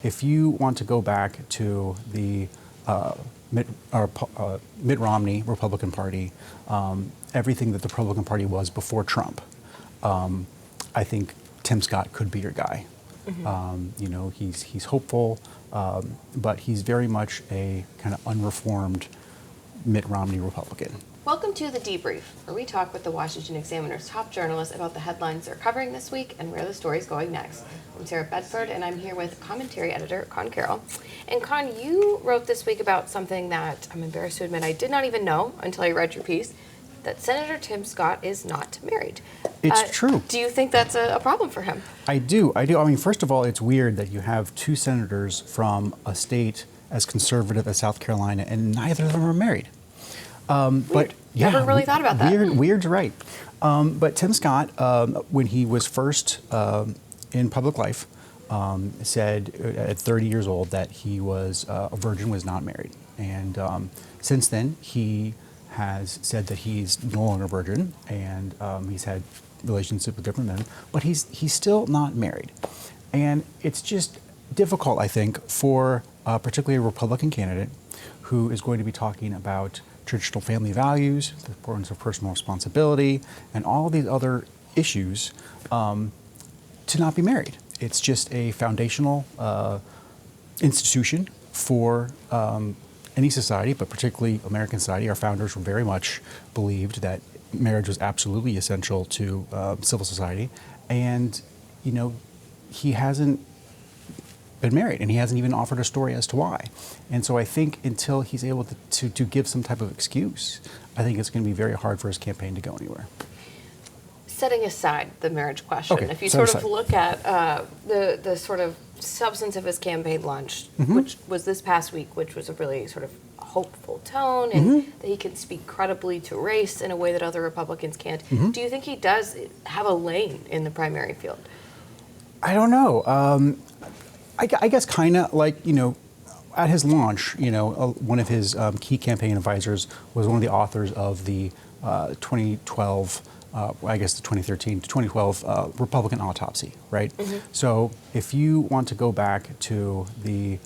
If you want to go back to the Mitt Romney Republican Party, everything that the Republican Party was before Trump, I think Tim Scott could be your guy. Mm-hmm. He's hopeful, but he's very much a kind of unreformed Mitt Romney Republican. Welcome to The Debrief, where we talk with the Washington Examiner's top journalists about the headlines they're covering this week and where the story's going next. I'm Sarah Bedford, and I'm here with commentary editor Conn Carroll. And Conn, you wrote this week about something that I'm embarrassed to admit I did not even know until I read your piece, that Senator Tim Scott is not married. It's true. Do you think that's a problem for him? I do. I mean, first of all, it's weird that you have two senators from a state as conservative as South Carolina, and neither of them are married. But yeah, never really thought about that. Weird's right. But Tim Scott, when he was first in public life, said at 30 years old that he was a virgin, was not married. And since then, he has said that he's no longer a virgin, and he's had relationships with different men, but he's still not married. And it's just difficult, I think, for particularly a Republican candidate who is going to be talking about traditional family values, the importance of personal responsibility, and all these other issues, to not be married. It's just a foundational institution for any society, but particularly American society. Our founders were very much believed that marriage was absolutely essential to civil society, and he hasn't been married, and he hasn't even offered a story as to why. And so I think until he's able to give some type of excuse, I think it's going to be very hard for his campaign to go anywhere. Setting aside the marriage question, okay, if you sort of look at the sort of substance of his campaign launch, mm-hmm. which was this past week, which was a really sort of hopeful tone, and mm-hmm. that he can speak credibly to race in a way that other Republicans can't, mm-hmm. do you think he does have a lane in the primary field? I don't know. I guess kind of like, at his launch, one of his key campaign advisors was one of the authors of the 2012, I guess the 2013 to 2012 Republican autopsy, right? Mm-hmm. So if you want to go back to the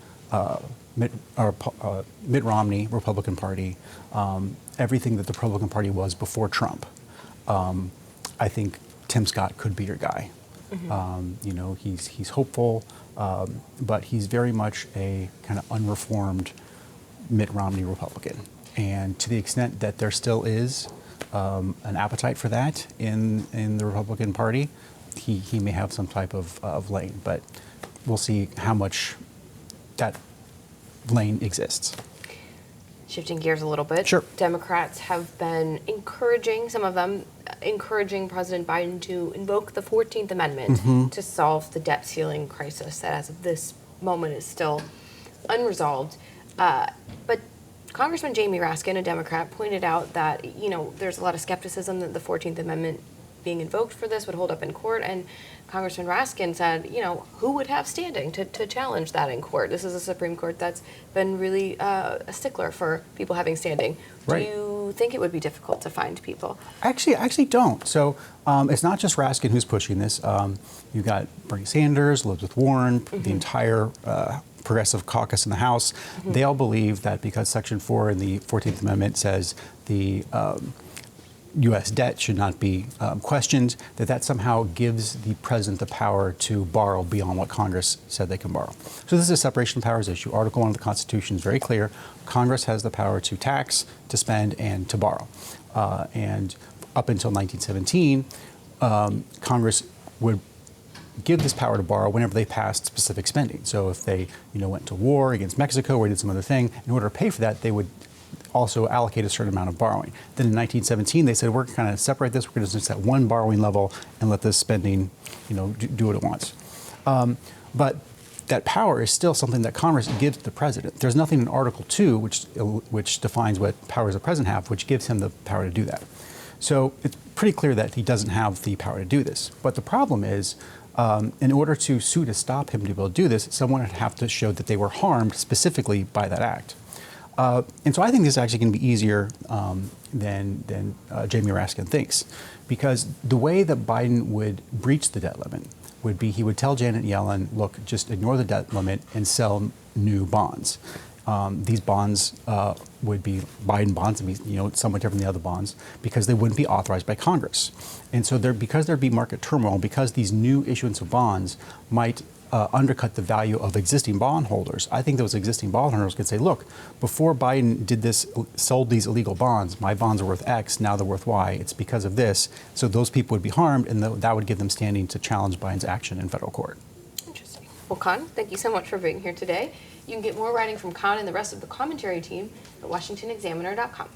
Mitt Romney Republican Party, everything that the Republican Party was before Trump, I think Tim Scott could be your guy. Mm-hmm. He's hopeful, but he's very much a kind of unreformed Mitt Romney Republican. And to the extent that there still is an appetite for that in the Republican Party, he may have some type of lane. But we'll see how much that lane exists. Shifting gears a little bit, sure. Democrats have been encouraging President Biden to invoke the 14th Amendment mm-hmm. to solve the debt ceiling crisis that as of this moment is still unresolved. But Congressman Jamie Raskin, a Democrat, pointed out that, there's a lot of skepticism that the 14th Amendment being invoked for this would hold up in court, and Congressman Raskin said, who would have standing to challenge that in court? This is a Supreme Court that's been really a stickler for people having standing. Right. Do you think it would be difficult to find people? I actually don't. So it's not just Raskin who's pushing this. You've got Bernie Sanders, Elizabeth Warren, mm-hmm. the entire progressive caucus in the House. Mm-hmm. They all believe that because Section 4 in the 14th Amendment says the U.S. debt should not be questioned, that somehow gives the president the power to borrow beyond what Congress said they can borrow. So this is a separation of powers issue. Article 1 of the Constitution is very clear. Congress has the power to tax, to spend, and to borrow. And up until 1917, Congress would give this power to borrow whenever they passed specific spending. So if they went to war against Mexico or did some other thing, in order to pay for that, they would also allocate a certain amount of borrowing. Then in 1917, they said, we're going to separate this. We're going to just set one borrowing level and let this spending, do what it wants. But that power is still something that Congress gives to the president. There's nothing in Article 2, which defines what powers the president have, which gives him the power to do that. So it's pretty clear that he doesn't have the power to do this. But the problem is, in order to sue to stop him to be able to do this, someone would have to show that they were harmed specifically by that act. And so I think this is actually going to be easier than Jamie Raskin thinks, because the way that Biden would breach the debt limit would be he would tell Janet Yellen, look, just ignore the debt limit and sell new bonds. These bonds would be Biden bonds, and be, somewhat different than the other bonds, because they wouldn't be authorized by Congress. And so because there'd be market turmoil, because these new issuance of bonds might undercut the value of existing bondholders, I think those existing bondholders could say, look, before Biden did this, sold these illegal bonds, my bonds are worth X, now they're worth Y. It's because of this. So those people would be harmed, and that would give them standing to challenge Biden's action in federal court. Interesting. Well, Conn, thank you so much for being here today. You can get more writing from Conn and the rest of the commentary team at washingtonexaminer.com.